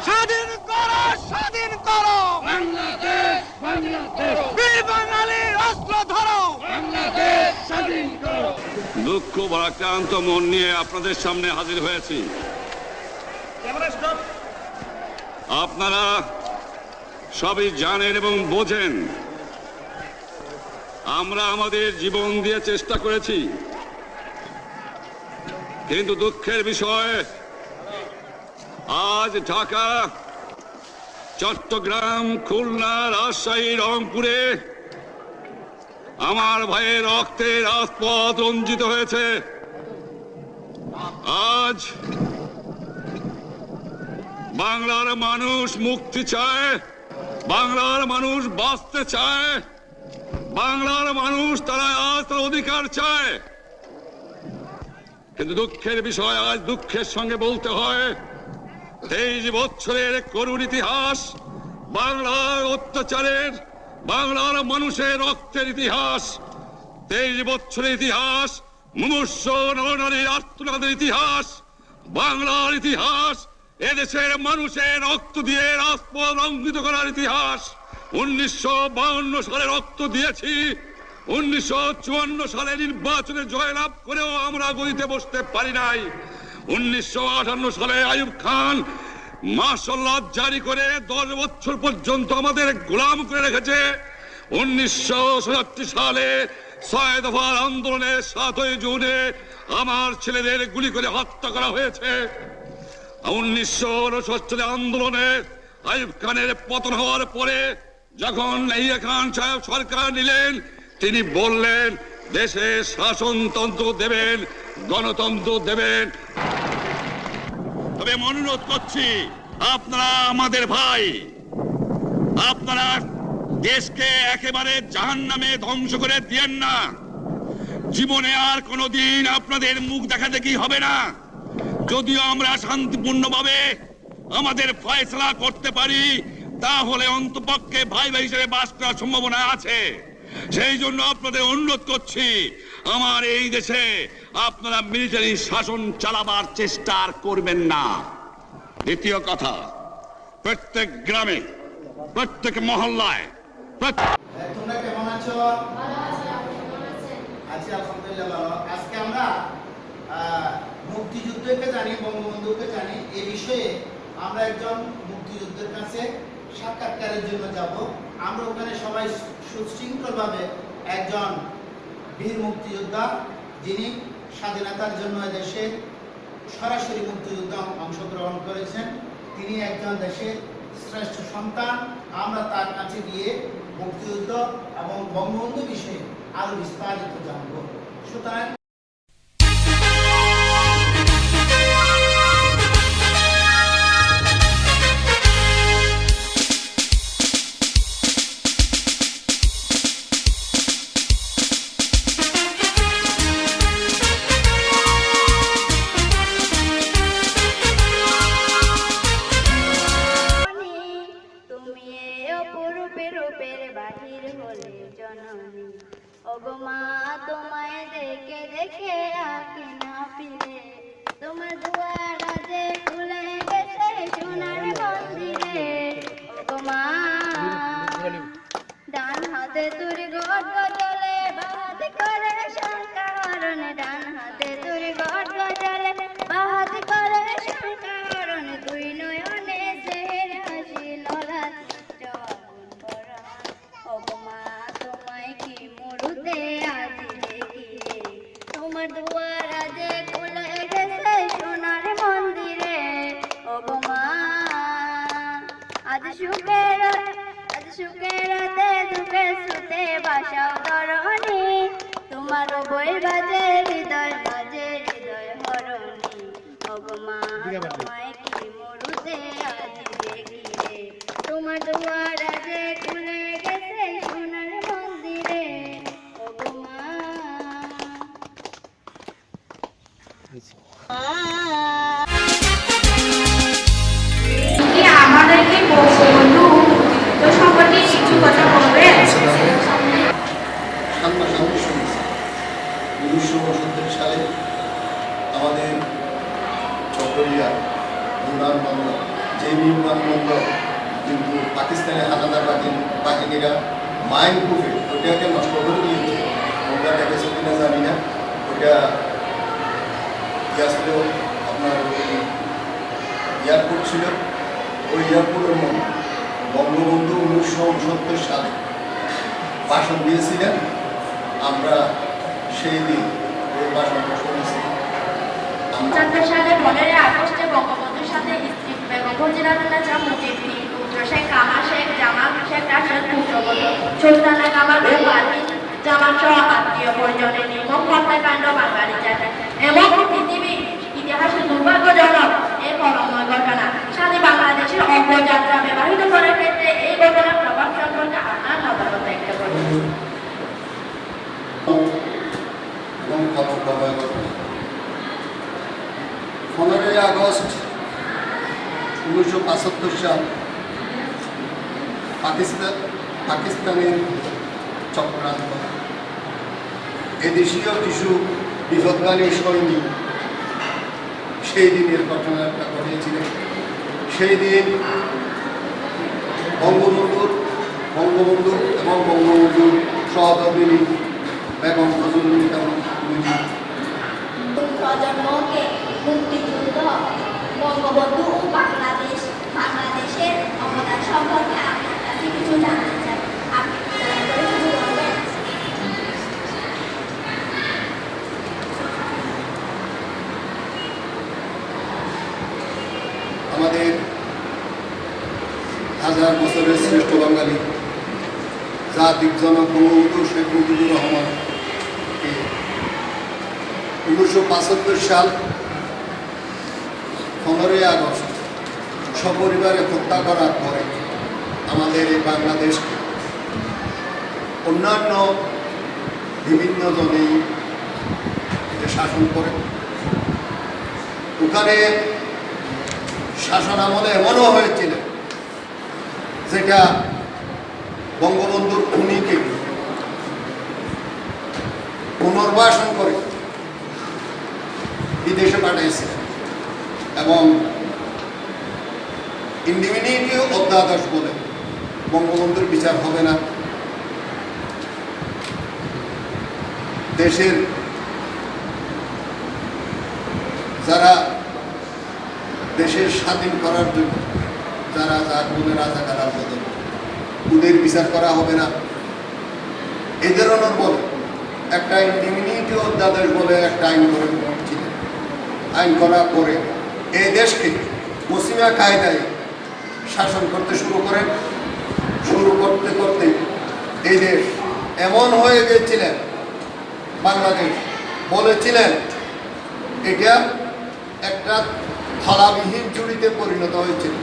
স্বাধীন করো, স্বাধীন করো বাংলাদেশ, বাংলাদেশ, বীর বাঙালির অস্ত্র ধরো, বাংলাদেশ স্বাধীন করো। দুঃখ ভারাক্রান্ত মন নিয়ে আপনাদের সামনে হাজির হয়েছি। আপনারা সবই জানেন এবং বোঝেন আমরা আমাদের জীবন দিয়ে চেষ্টা করেছি, কিন্তু দুঃখের বিষয় আজ ঢাকা, চট্টগ্রাম, খুলনা, রাজশাহী, রংপুরে আমার ভাইয়ের রক্তে রাজপথ রঞ্জিত হয়েছে। আজ বাংলার মানুষ মুক্তি চায়, বাংলার মানুষ বাঁচতে চায়, বাংলার মানুষ তারা আজ তার অধিকার চায়। কিন্তু দুঃখের বিষয় আজ দুঃখের সঙ্গে বলতে হয় 23 বছরের করুণ ইতিহাস, বাংলার অত্যাচারের, বাংলার মানুষের রক্তের ইতিহাস, 23 বছরের ইতিহাস, মুমূর্ষ নরনারীর আর্তনাদের ইতিহাস, বাংলার ইতিহাস, এদেশের মানুষের রক্ত দিয়ে রাজপথ রঞ্জিত করার ইতিহাস। 1952 সালে রক্ত দিয়েছি, 1954 সালে নির্বাচনে জয়লাভ করেও আমরা গদিতে বসতে পারি নাই। 1958 সালে আইয়ুব খান মার্শাল ল জারি করে 10 বছর পর্যন্ত আমাদের গোলাম করে রেখেছে। 1967 সালে 6 দফার আন্দোলনের 7ই জুনে আমার ছেলেদের গুলি করে হত্যা করা হয়েছে। 1969 আন্দোলনে আইয়ুব খানের পতন হওয়ার পরে যখন ইয়াহিয়া খান সাহেব সরকার নিলেন, তিনি বললেন দেশে শাসনতন্ত্র দেবেন, গণতন্ত্র দেবেন। তবে অনুরোধ করছি, আপনারা আমাদের ভাই, আপনারা দেশকে একেবারে জাহান্নামে ধ্বংস করে দিয়েন না। জীবনে আর কোনোদিন আপনাদের মুখ দেখা দেখি হবে না। যদিও আমরা শান্তিপূর্ণভাবে আমাদের ফয়সালা করতে পারি, তাহলে অন্তপক্ষে ভাই ভাই হিসেবে বাস করার সম্ভাবনা আছে। সেই জন্য আপনাদের অনুরোধ করছি, আমার এই দেশে আপনারা মিলিটারি শাসন চালাবার চেষ্টা আর করবেন না। দ্বিতীয় কথা, প্রত্যেক গ্রামে, প্রত্যেক মহল্লায় তোমরা কেমন আছো? আছি আলহামদুলিল্লাহ ভালো। আজকে আমরা মুক্তিযুদ্ধকে জানি, বঙ্গবন্ধুকে জানি, এই বিষয়ে আমরা একজন মুক্তিযুদ্ধের কাছে সাক্ষাৎকারের জন্য যাব। আমরা ওখানে সবাই সুশৃঙ্খলভাবে একজন বীর মুক্তিযোদ্ধা, যিনি স্বাধীনতার জন্য দেশে সরাসরি মুক্তিযুদ্ধে অংশগ্রহণ করেছেন, তিনি একজন দেশের শ্রেষ্ঠ সন্তান। আমরা তার কাছে গিয়ে মুক্তিযুদ্ধ এবং বঙ্গবন্ধু বিষয়ে আরো বিস্তারিত জানব। সুতরাং তোমায় দেখে দেখে আঁকি না ফিরে, তোমার দুয়ার যে খুলে গেছে সোনার মন্দিরে। ওগো মা, ডান হাতে তুরি গট গজলে, বাহাত করে শঙ্কা হরণ। ডান হাতে তুরি গট গজলে, বাহাত করে শঙ্কা হরণ। দুই নয়নে জেহের হাসি ললাট জবাবুন বরণ। ওগো মা, তোমায় কি মুরুদে আজি দেখি রে, তোমার দুয়ার যে খুলে গেছে সোনার মন্দিরে। ওগো মা, আজ সুখের রাতে দুঃখে সুতে বাসাও ধরণী, তোমার বই বাজে হৃদয় বাজে হৃদয় হরণী। ওগো মা, তোমায় কি মুরুদে আজি দেখি রে, তোমার দুয়ার যে খুলে গেছে সোনার মন্দিরে। ওগো মা, আমাদেরকে বঙ্গবন্ধু মুক্তিযুদ্ধ সম্পর্কে কিছু কথা বলবেন? সামনাসামনি শুনেছি 1969 সালে আমাদের চকরিয়া বিমানবন্দর যে পাকিস্তানের হানাদার বাহিনীরা মাইন কুফে ওইটাকে নষ্ট করে দিয়েছে। ওটা দেখেছে কিনা জানি না, ওইটা আসলে আপনার এয়ারপোর্ট ছিল, ওই এয়ারপোর্টের মধ্যে বঙ্গবন্ধু 1969 সালে ভাষণ দিয়েছিলেন। আমরা সেই দিন ওই ভাষণটা শুনেছি। 1975 সালে 15 আগস্টে বঙ্গবন্ধুর সাথে স্ত্রী বেগম ফজিলাতুন্নেছা মুজিবুর পুত্র শেখ কামাল শেখ জামাল শেখ রাশেদ পুত্রবধূ সুলতানা কামাল ও পারভীন জামান সহ আত্মীয় পরিজনের নির্মম হত্যাকাণ্ড বাঙালি জাতি এবং পৃথিবীর ইতিহাসে দুর্ভাগ্যজনক এই করুণময় ঘটনা। স্বাধীন বাংলাদেশের অগ্রযাত্রা ব্যবহৃত করার ক্ষেত্রে এই ঘটনার প্রভাব সম্পর্কে আপনার মতামত ব্যক্ত করুন। এবং কলঙ্কময় ঘটনা 15 আগস্ট 1975 সাল পাকিস্তানের চক্রান্ত, এদেশীয় কিছু বিপদগামী সৈনিক সেই দিনের ঘটনাটা ঘটিয়েছিল। সেই দিন বঙ্গবন্ধু এবং বঙ্গবন্ধুর সহধর্মিণী বেগম ফজিলাতুন্নেছা মুজিব প্রজন্মকে মুক্তিযুদ্ধ বঙ্গবন্ধু ও বাংলাদেশের অবদান সম্পর্কে আপনার কাছে কিছু জানতে চাই। আপনি দয়া করে কিছু বলবেন? আমাদের হাজার বছরের শ্রেষ্ঠ বাঙালি জাতির জনক বঙ্গবন্ধু শেখ মুজিবুর রহমানকে 1975 সাল 15 আগস্ট সপরিবারে হত্যা করার পরে আমাদের এই বাংলাদেশকে অন্যান্য বিভিন্ন জনেই শাসন করে। ওখানে শাসন আমলে এমনও হয়েছিল যেটা বঙ্গবন্ধুর খুনিকে পুনর্বাসন করে বিদেশে পাঠিয়েছে এবং ইন্ডিমিনিটি অধ্যাদেশ বলে বঙ্গবন্ধুর বিচার হবে না। দেশের যারা দেশের স্বাধীন করার জন্য যারা বলে রাজাকার বদল ওদের বিচার করা হবে না। এই ধরনের বলে একটা ইন্ডিমিনিটি অধ্যাদেশ বলে একটা আইন করে আইন করার পরে এই দেশকে পশ্চিমা কায়দায় শাসন করতে শুরু করতে করতে এই দেশ এমন হয়ে গিয়েছিলেন, বাংলাদেশ বলেছিলেন এটা একটা থলাবিহীন জুড়িতে পরিণত হয়েছিল।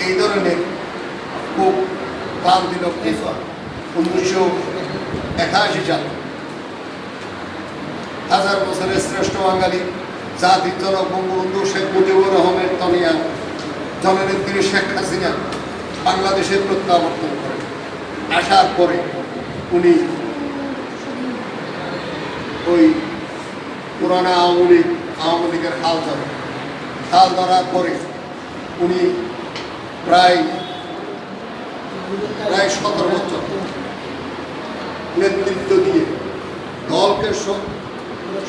এই ধরনের খুব ক্লান্তি লক্ষ্য 1981 সালে হাজার বছরের শ্রেষ্ঠ বাঙালি জাতির জনক বঙ্গবন্ধু শেখ মুজিবুর রহমানের তনিয়া জননেত্রী শেখ হাসিনা বাংলাদেশে প্রত্যাবর্তন করেন। আসার পরে উনি ওই পুরানা আওয়ামী লীগের হাল ধরার পরে উনি প্রায় 17 বছর নেতৃত্ব দিয়ে দলকে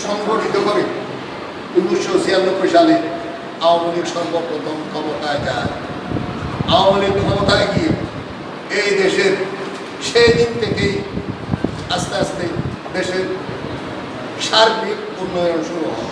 সংগঠিত করে 1996 সালে আওয়ামী লীগ সর্বপ্রথম ক্ষমতায় যায়। আওয়ামী লীগ ক্ষমতায় গিয়ে এই দেশের সেই দিন থেকেই আস্তে আস্তে দেশের সার্বিক উন্নয়ন শুরু হয়।